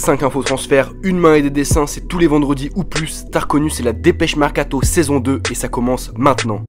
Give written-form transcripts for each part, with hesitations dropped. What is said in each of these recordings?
5 infos transferts, une main et des dessins, c'est tous les vendredis ou plus. T'as reconnu, c'est la Dépêche Mercato saison 2 et ça commence maintenant.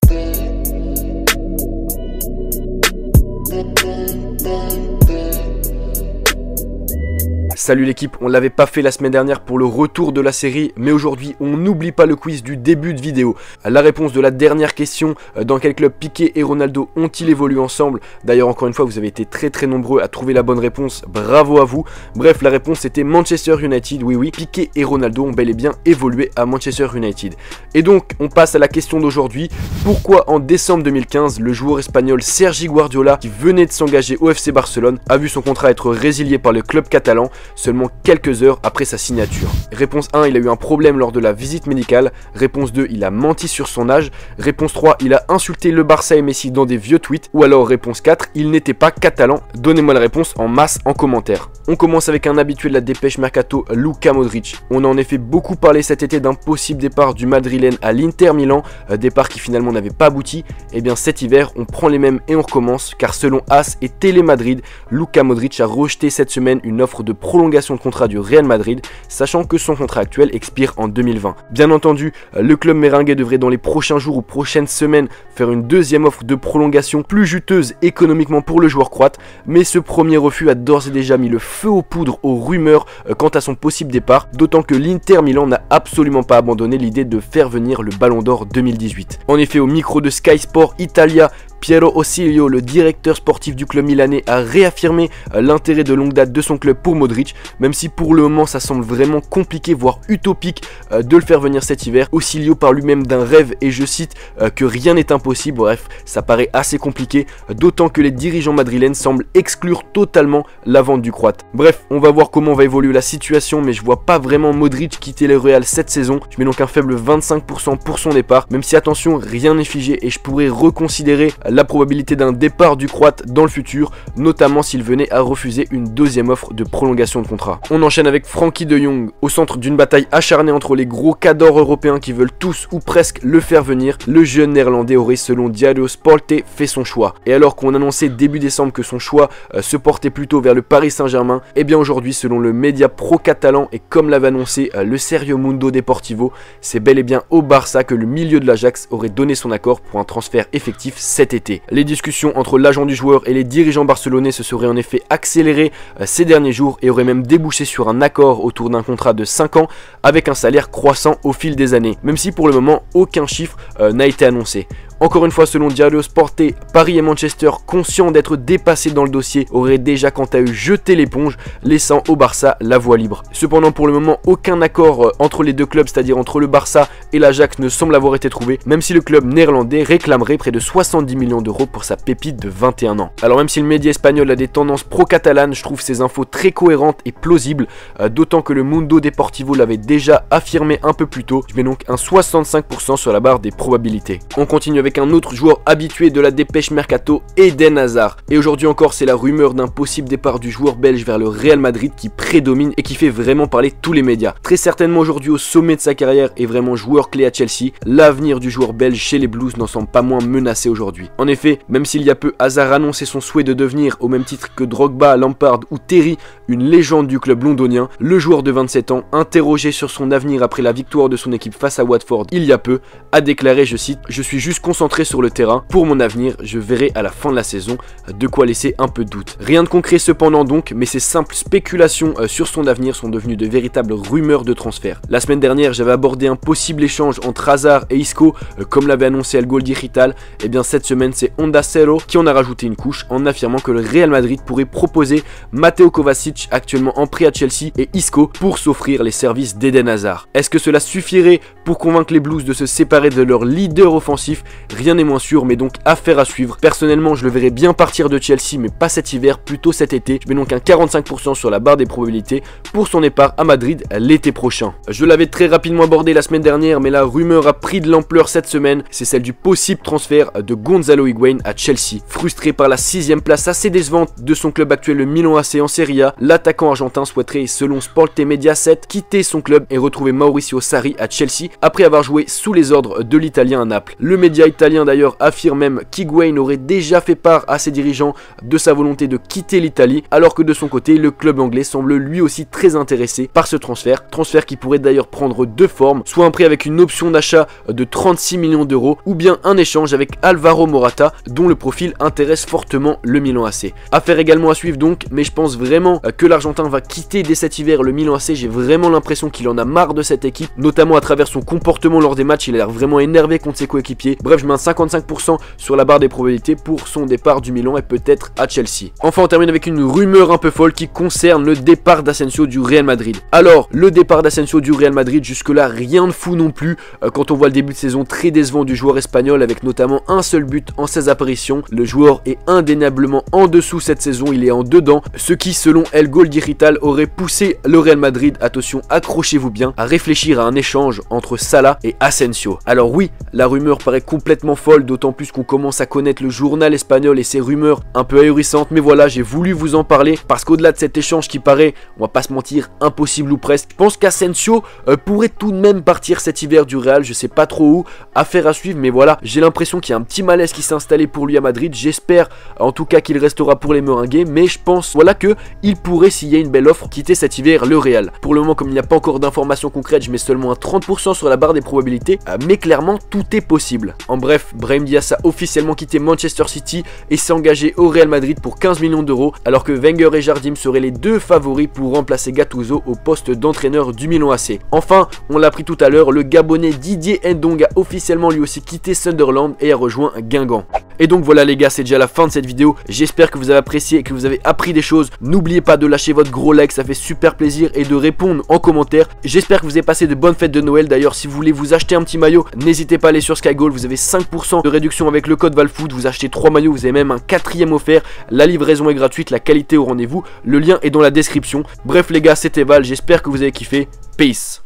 Salut l'équipe, on l'avait pas fait la semaine dernière pour le retour de la série, mais aujourd'hui on n'oublie pas le quiz du début de vidéo. La réponse de la dernière question, dans quel club Piqué et Ronaldo ont-ils évolué ensemble? D'ailleurs encore une fois vous avez été très nombreux à trouver la bonne réponse, bravo à vous. Bref, la réponse c'était Manchester United, oui, Piqué et Ronaldo ont bel et bien évolué à Manchester United. Et donc on passe à la question d'aujourd'hui, pourquoi en décembre 2015 le joueur espagnol Sergi Guardiola, qui venait de s'engager au FC Barcelone, a vu son contrat être résilié par le club catalan seulement quelques heures après sa signature? Réponse 1, il a eu un problème lors de la visite médicale. Réponse 2, il a menti sur son âge. Réponse 3, il a insulté le Barça et Messi dans des vieux tweets. Ou alors réponse 4, il n'était pas catalan. Donnez-moi la réponse en masse en commentaire. On commence avec un habitué de la Dépêche Mercato, Luka Modric. On a en effet beaucoup parlé cet été d'un possible départ du Madrilène à l'Inter Milan, départ qui finalement n'avait pas abouti. Et bien cet hiver, on prend les mêmes et on recommence, car selon AS et Télé Madrid, Luka Modric a rejeté cette semaine une offre de prolongation de contrat du Real Madrid, sachant que son contrat actuel expire en 2020. Bien entendu, le club merengue devrait dans les prochains jours ou prochaines semaines faire une deuxième offre de prolongation plus juteuse économiquement pour le joueur croate, mais ce premier refus a d'ores et déjà mis le feu aux poudres aux rumeurs quant à son possible départ, d'autant que l'Inter Milan n'a absolument pas abandonné l'idée de faire venir le Ballon d'Or 2018. En effet, au micro de Sky Sport Italia, Piero Ossilio, le directeur sportif du club milanais, a réaffirmé l'intérêt de longue date de son club pour Modric, même si pour le moment ça semble vraiment compliqué, voire utopique de le faire venir cet hiver. Ossilio parle lui-même d'un rêve et je cite que rien n'est impossible. Bref, ça paraît assez compliqué, d'autant que les dirigeants madrilènes semblent exclure totalement la vente du croate. Bref, on va voir comment va évoluer la situation, mais je vois pas vraiment Modric quitter le Real cette saison. Je mets donc un faible 25% pour son départ, même si attention, rien n'est figé et je pourrais reconsidérer la probabilité d'un départ du croate dans le futur, notamment s'il venait à refuser une deuxième offre de prolongation de contrat. On enchaîne avec Frenkie de Jong. Au centre d'une bataille acharnée entre les gros cadors européens qui veulent tous ou presque le faire venir, le jeune néerlandais aurait selon Diario Sport fait son choix. Et alors qu'on annonçait début décembre que son choix se portait plutôt vers le Paris Saint-Germain, et bien aujourd'hui selon le média pro-catalan et comme l'avait annoncé le Serio Mundo Deportivo, c'est bel et bien au Barça que le milieu de l'Ajax aurait donné son accord pour un transfert effectif cet été. Les discussions entre l'agent du joueur et les dirigeants barcelonais se seraient en effet accélérées ces derniers jours et auraient même débouché sur un accord autour d'un contrat de 5 ans avec un salaire croissant au fil des années, même si pour le moment aucun chiffre n'a été annoncé. Encore une fois, selon Diario Sport, Paris et Manchester, conscients d'être dépassés dans le dossier, auraient déjà quant à eux jeté l'éponge, laissant au Barça la voie libre. Cependant, pour le moment, aucun accord entre les deux clubs, c'est-à-dire entre le Barça et l'Ajax, ne semble avoir été trouvé, même si le club néerlandais réclamerait près de 70 millions d'euros pour sa pépite de 21 ans. Alors même si le média espagnol a des tendances pro-catalanes, je trouve ces infos très cohérentes et plausibles, d'autant que le Mundo Deportivo l'avait déjà affirmé un peu plus tôt. Je mets donc un 65% sur la barre des probabilités. On continue avec un autre joueur habitué de la Dépêche Mercato, Eden Hazard. Et aujourd'hui encore, c'est la rumeur d'un possible départ du joueur belge vers le Real Madrid qui prédomine et qui fait vraiment parler tous les médias. Très certainement aujourd'hui au sommet de sa carrière et vraiment joueur clé à Chelsea, l'avenir du joueur belge chez les Blues n'en semble pas moins menacé aujourd'hui. En effet, même s'il y a peu, Hazard annonçait son souhait de devenir, au même titre que Drogba, Lampard ou Terry, une légende du club londonien, le joueur de 27 ans, interrogé sur son avenir après la victoire de son équipe face à Watford il y a peu, a déclaré, je cite, « Je suis juste concentré sur le terrain, pour mon avenir, je verrai à la fin de la saison, de quoi laisser un peu de doute. » Rien de concret cependant donc, mais ces simples spéculations sur son avenir sont devenues de véritables rumeurs de transfert. La semaine dernière, j'avais abordé un possible échange entre Hazard et Isco, comme l'avait annoncé El Gol Digital, et bien cette semaine c'est Onda Cero qui en a rajouté une couche en affirmant que le Real Madrid pourrait proposer Mateo Kovacic, actuellement en prêt à Chelsea, et Isco pour s'offrir les services d'Eden Hazard. Est-ce que cela suffirait pour convaincre les Blues de se séparer de leur leader offensif? Rien n'est moins sûr, mais donc affaire à suivre. Personnellement, je le verrais bien partir de Chelsea, mais pas cet hiver, plutôt cet été. Je mets donc un 45% sur la barre des probabilités pour son départ à Madrid l'été prochain. Je l'avais très rapidement abordé la semaine dernière, mais la rumeur a pris de l'ampleur cette semaine. C'est celle du possible transfert de Gonzalo Higuaín à Chelsea. Frustré par la 6ème place assez décevante de son club actuel, le Milan AC en Serie A, l'attaquant argentin souhaiterait, selon Sport et Mediaset, quitter son club et retrouver Mauricio Sarri à Chelsea après avoir joué sous les ordres de l'Italien à Naples. Le média italien d'ailleurs affirme même qu'Higuaín aurait déjà fait part à ses dirigeants de sa volonté de quitter l'Italie, alors que de son côté, le club anglais semble lui aussi très intéressé par ce transfert qui pourrait d'ailleurs prendre deux formes, soit un prêt avec une option d'achat de 36 millions d'euros, ou bien un échange avec Alvaro Morata, dont le profil intéresse fortement le Milan AC. Affaire également à suivre donc, mais je pense vraiment que l'Argentin va quitter dès cet hiver le Milan AC. J'ai vraiment l'impression qu'il en a marre de cette équipe, notamment à travers son comportement lors des matchs. Il a l'air vraiment énervé contre ses coéquipiers. Bref, je mets un 55% sur la barre des probabilités pour son départ du Milan et peut-être à Chelsea. Enfin, on termine avec une rumeur un peu folle qui concerne le départ d'Asensio du Real Madrid. Alors, le départ d'Asensio du Real Madrid, jusque-là, rien de fou non plus. Quand on voit le début de saison très décevant du joueur espagnol avec notamment un seul but en 16 apparitions, le joueur est indéniablement en dessous cette saison, il est en dedans, ce qui, selon El Gol Digital, aurait poussé le Real Madrid, attention, accrochez-vous bien, à réfléchir à un échange entre Salah et Asensio. Alors oui, la rumeur paraît complètement folle, d'autant plus qu'on commence à connaître le journal espagnol et ses rumeurs un peu ahurissantes, mais voilà, j'ai voulu vous en parler parce qu'au-delà de cet échange qui paraît, on va pas se mentir, impossible ou presque, je pense qu'Asensio pourrait tout de même partir cet hiver du Real, je sais pas trop où, affaire à suivre, mais voilà, j'ai l'impression qu'il y a un petit malaise qui s'est installé pour lui à Madrid. J'espère en tout cas qu'il restera pour les Merengues, mais je pense voilà que il pourrait, s'il y a une belle offre, quitter cet hiver le Real. Pour le moment, comme il n'y a pas encore d'informations concrètes, je mets seulement un 30% sur la barre des probabilités, mais clairement tout est possible. En bref, Brahim Diaz a officiellement quitté Manchester City et s'est engagé au Real Madrid pour 15 millions d'euros, alors que Wenger et Jardim seraient les deux favoris pour remplacer Gattuso au poste d'entraîneur du Milan AC. Enfin, on l'a appris tout à l'heure, le Gabonais Didier Ndong a officiellement lui aussi quitté Sunderland et a rejoint Guingamp. Et donc voilà les gars, c'est déjà la fin de cette vidéo. J'espère que vous avez apprécié et que vous avez appris des choses. N'oubliez pas de lâcher votre gros like, ça fait super plaisir, et de répondre en commentaire. J'espère que vous avez passé de bonnes fêtes de Noël. D'ailleurs, si vous voulez vous acheter un petit maillot, n'hésitez pas à aller sur SkyGoal. Vous avez 5% de réduction avec le code VALFOOT. Vous achetez 3 maillots, vous avez même un 4e offert. La livraison est gratuite, la qualité au rendez-vous. Le lien est dans la description. Bref les gars, c'était Val, j'espère que vous avez kiffé. Peace.